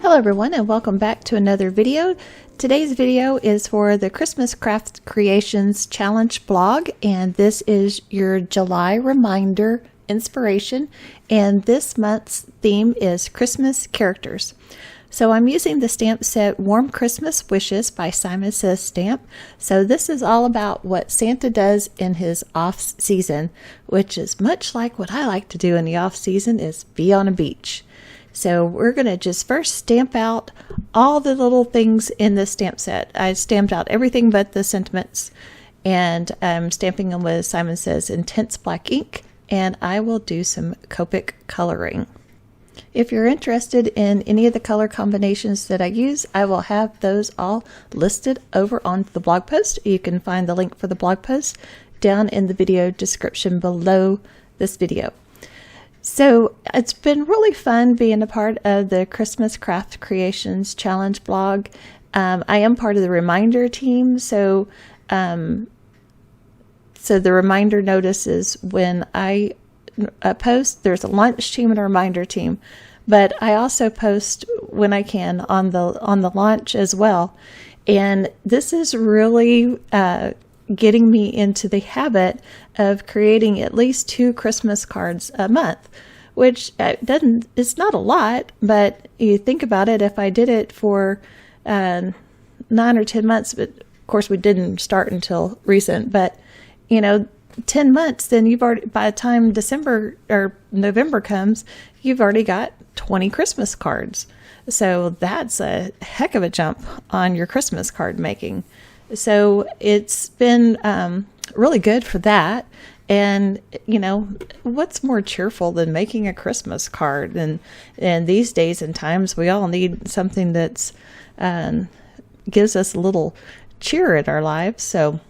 Hello everyone, and welcome back to another video. Today's video is for the Christmas Craft Creations Challenge blog, and this is your July reminder inspiration, and this month's theme is Christmas characters. So I'm using the stamp set Warm Christmas Wishes by Simon Says Stamp. So this is all about what Santa does in his off season, which is much like what I like to do in the off season, is be on a beach. So we're going to just first stamp out all the little things in this stamp set. I stamped out everything but the sentiments, and I'm stamping them with Simon Says Intense Black ink, and I will do some Copic coloring. If you're interested in any of the color combinations that I use, I will have those all listed over on the blog post. You can find the link for the blog post down in the video description below this video. So it's been really fun being a part of the Christmas Craft Creations Challenge blog. I am part of the reminder team, so the reminder notices when I post. There's a launch team and a reminder team, but I also post when I can on the launch as well. And this is really getting me into the habit of creating at least 2 Christmas cards a month, which it's not a lot, but you think about it, if I did it for 9 or 10 months, but of course we didn't start until recent, but 10 months, then you've already, by the time December or November comes, you've already got 20 Christmas cards. So that's a heck of a jump on your Christmas card making. So it's been really good for that. And, what's more cheerful than making a Christmas card? And these days and times, we all need something that's gives us a little cheer in our lives. So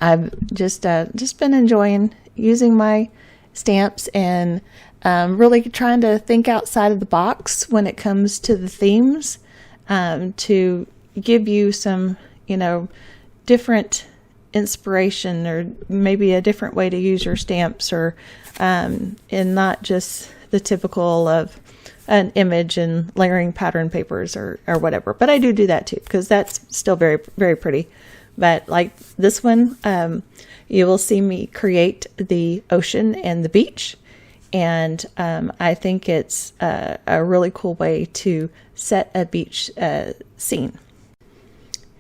I've just been enjoying using my stamps and really trying to think outside of the box when it comes to the themes, to give you some different inspiration, or maybe a different way to use your stamps, or and not just the typical of an image and layering pattern papers or whatever. But I do that too, because that's still very, very pretty. But like this one, you will see me create the ocean and the beach. And I think it's a really cool way to set a beach scene.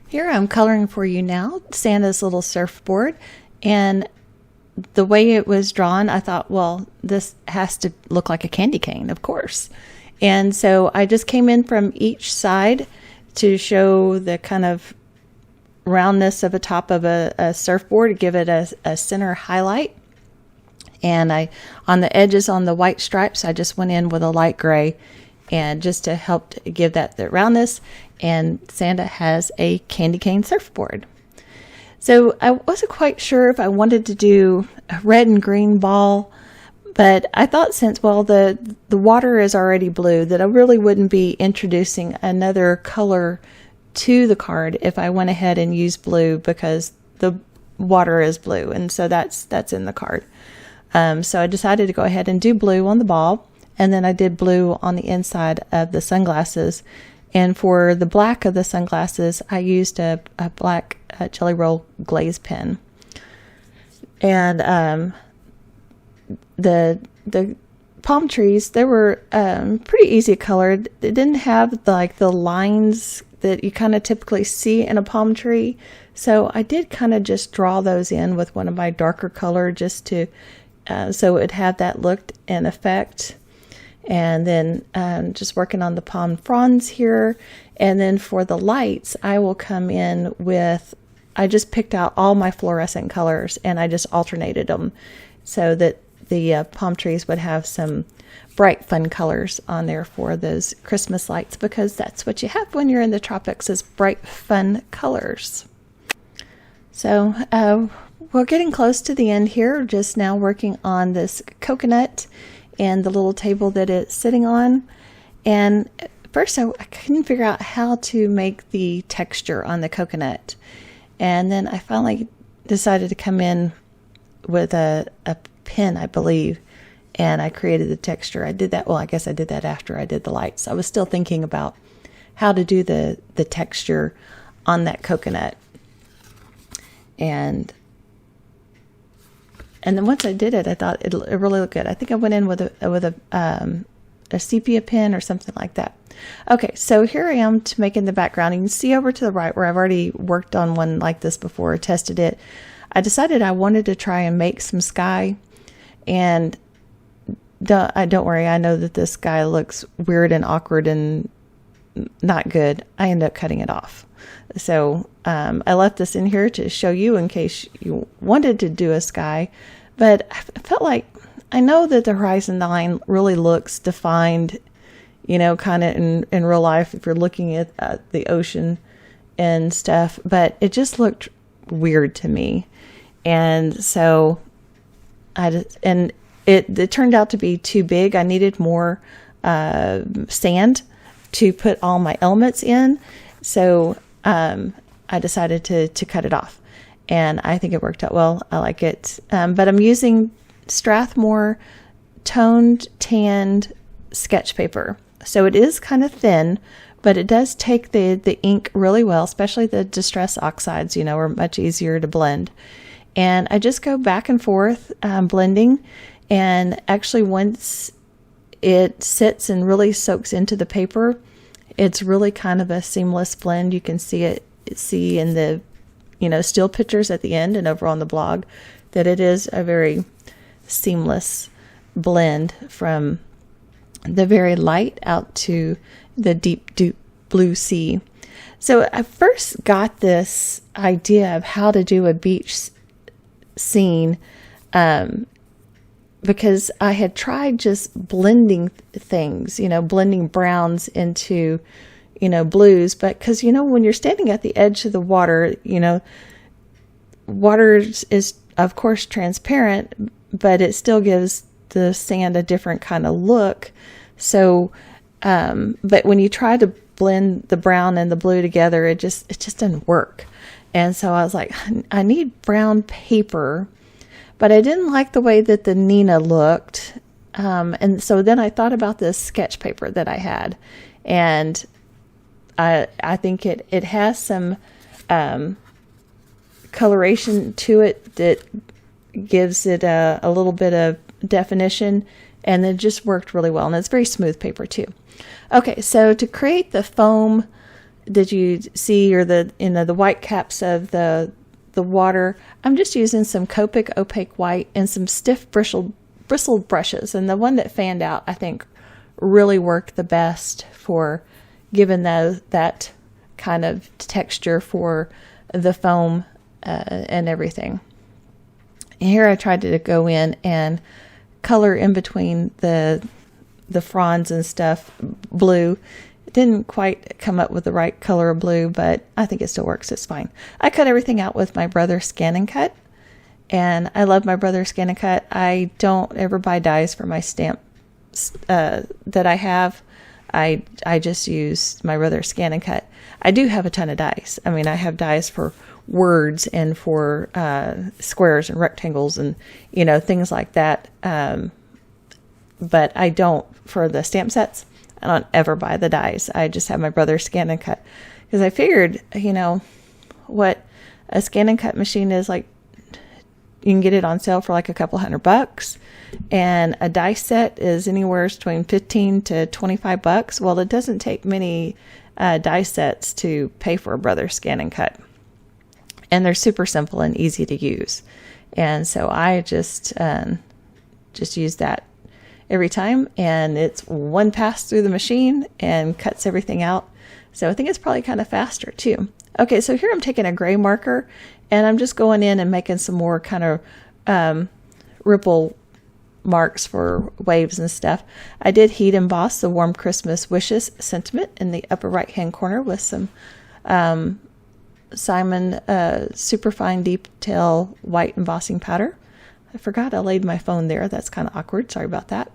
Here I'm coloring for you now Santa's little surfboard, and the way it was drawn, I thought, well, this has to look like a candy cane, of course. And so I just came in from each side to show the kind of roundness of the top of a surfboard, to give it a center highlight. And on the edges, on the white stripes, I just went in with a light gray, and just to help give that the roundness. And Santa has a candy cane surfboard. So I wasn't quite sure if I wanted to do a red and green ball, but I thought, since, well, the water is already blue, that I really wouldn't be introducing another color to the card if I went ahead and used blue, because the water is blue, and so that's in the card. So I decided to go ahead and do blue on the ball, and then I did blue on the inside of the sunglasses. And for the black of the sunglasses, I used a black Jelly Roll glaze pen. And the palm trees, they were pretty easy colored. They didn't have the lines that you kind of typically see in a palm tree. So I did kind of just draw those in with one of my darker color, just to so it had that look and effect. And then just working on the palm fronds here. And then for the lights, I will come in with, I just picked out all my fluorescent colors, and I just alternated them so that the palm trees would have some bright, fun colors on there for those Christmas lights, because that's what you have when you're in the tropics, is bright, fun colors. So we're getting close to the end here, just now working on this coconut and the little table that it's sitting on. And first I couldn't figure out how to make the texture on the coconut. And then I finally decided to come in with a pen, I believe, and I created the texture. I did that, well, I guess I did that after I did the lights. I was still thinking about how to do the texture on that coconut. And then once I did it, I thought it really looked good. I think I went in with a sepia pen or something like that. Okay, so here I am to making the background. You can see over to the right where I've already worked on one like this before, tested it. I decided I wanted to try and make some sky, and don't worry, I know that this sky looks weird and awkward and not good. I ended up cutting it off. So I left this in here to show you in case you wanted to do a sky, but I felt like, I know that the horizon line really looks defined, kind of in real life if you're looking at the ocean and stuff, but it just looked weird to me. And so it turned out to be too big. I needed more sand to put all my elements in. So I decided to cut it off, and I think it worked out well. I like it. But I'm using Strathmore toned tanned sketch paper. So it is kind of thin, but it does take the ink really well, especially the distress oxides, are much easier to blend. And I just go back and forth blending, and actually once it sits and really soaks into the paper, it's really kind of a seamless blend. You can see in the, still pictures at the end and over on the blog that it is a very seamless blend from the very light out to the deep blue sea. So I first got this idea of how to do a beach scene because I had tried just blending things, blending browns into, blues. But because, when you're standing at the edge of the water, water is, of course, transparent, but it still gives the sand a different kind of look. So, but when you try to blend the brown and the blue together, it just doesn't work. And so I was like, I need brown paper, but I didn't like the way that the Nina looked. And so then I thought about this sketch paper that I had, and I think it has some coloration to it that gives it a little bit of definition, and it just worked really well. And it's very smooth paper too. Okay, so to create the foam that you see, or the white caps of the water, I'm just using some Copic opaque white and some stiff bristled brushes. And the one that fanned out, I think, really worked the best for giving that kind of texture for the foam and everything. And here I tried to go in and color in between the fronds and stuff blue. It didn't quite come up with the right color of blue, but I think it still works. It's fine. I cut everything out with my brother Scan and Cut, and I love my brother Scan and Cut. I don't ever buy dies for my stamps that I have. I just use my brother Scan and Cut. I do have a ton of dies. I mean, I have dies for words and for squares and rectangles and things like that. But I don't, for the stamp sets, I don't ever buy the dies. I just have my brother Scan and Cut, because I figured, what a Scan and Cut machine is like. You can get it on sale for like a couple $100, and a die set is anywhere between $15 to $25. Well, it doesn't take many die sets to pay for a brother Scan and Cut, and they're super simple and easy to use. And so I just use that every time, and it's one pass through the machine and cuts everything out. So I think it's probably kind of faster too. Okay, so here I'm taking a gray marker, and I'm just going in and making some more kind of ripple marks for waves and stuff. I did heat emboss the Warm Christmas Wishes sentiment in the upper right hand corner with some Simon Superfine Detail white embossing powder. I forgot I laid my phone there. That's kind of awkward. Sorry about that.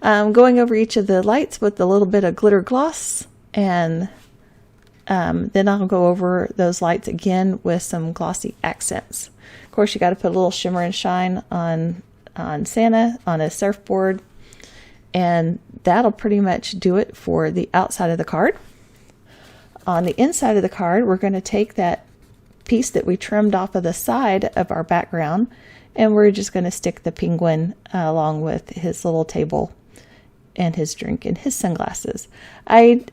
Going over each of the lights with a little bit of glitter gloss, and then I'll go over those lights again with some glossy accents. Of course, you got to put a little shimmer and shine on on Santa on a surfboard. And that'll pretty much do it for the outside of the card. On the inside of the card, we're going to take that piece that we trimmed off of the side of our background, and we're just going to stick the penguin along with his little table and his drink and his sunglasses. I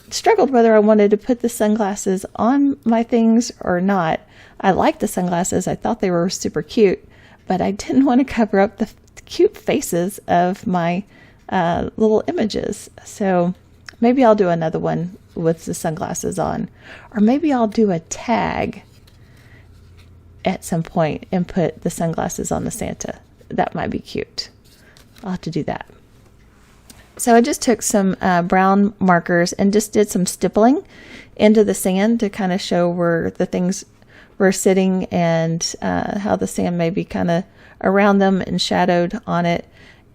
struggled whether I wanted to put the sunglasses on my things or not. I liked the sunglasses. I thought they were super cute, but I didn't want to cover up the cute faces of my little images. So maybe I'll do another one with the sunglasses on, or maybe I'll do a tag at some point and put the sunglasses on the Santa. That might be cute. I'll have to do that. So I just took some brown markers and just did some stippling into the sand to kind of show where the things were sitting and how the sand may be kind of around them and shadowed on it.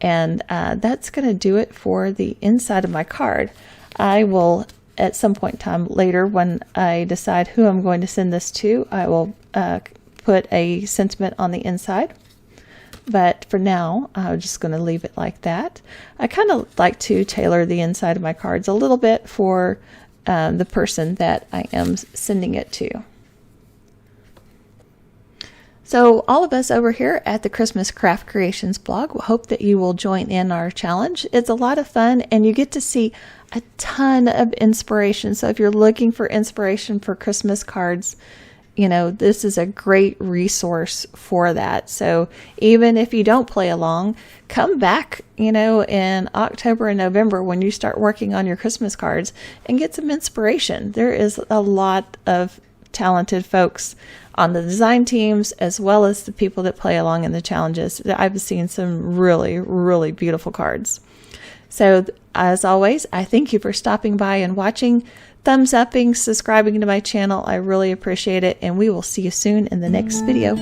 And that's going to do it for the inside of my card. I will, at some point in time later, when I decide who I'm going to send this to, I will put a sentiment on the inside. But for now, I'm just going to leave it like that. I kind of like to tailor the inside of my cards a little bit for the person that I am sending it to. So all of us over here at the Christmas Craft Creations blog hope that you will join in our challenge. It's a lot of fun, and you get to see a ton of inspiration. So if you're looking for inspiration for Christmas cards, you know, this is a great resource for that. So even if you don't play along, come back, you know, in October and November when you start working on your Christmas cards and get some inspiration. There is a lot of talented folks on the design teams, as well as the people that play along in the challenges. I've seen some really, really beautiful cards. So as always, I thank you for stopping by and watching, thumbs upping, subscribing to my channel. I really appreciate it, and we will see you soon in the next video.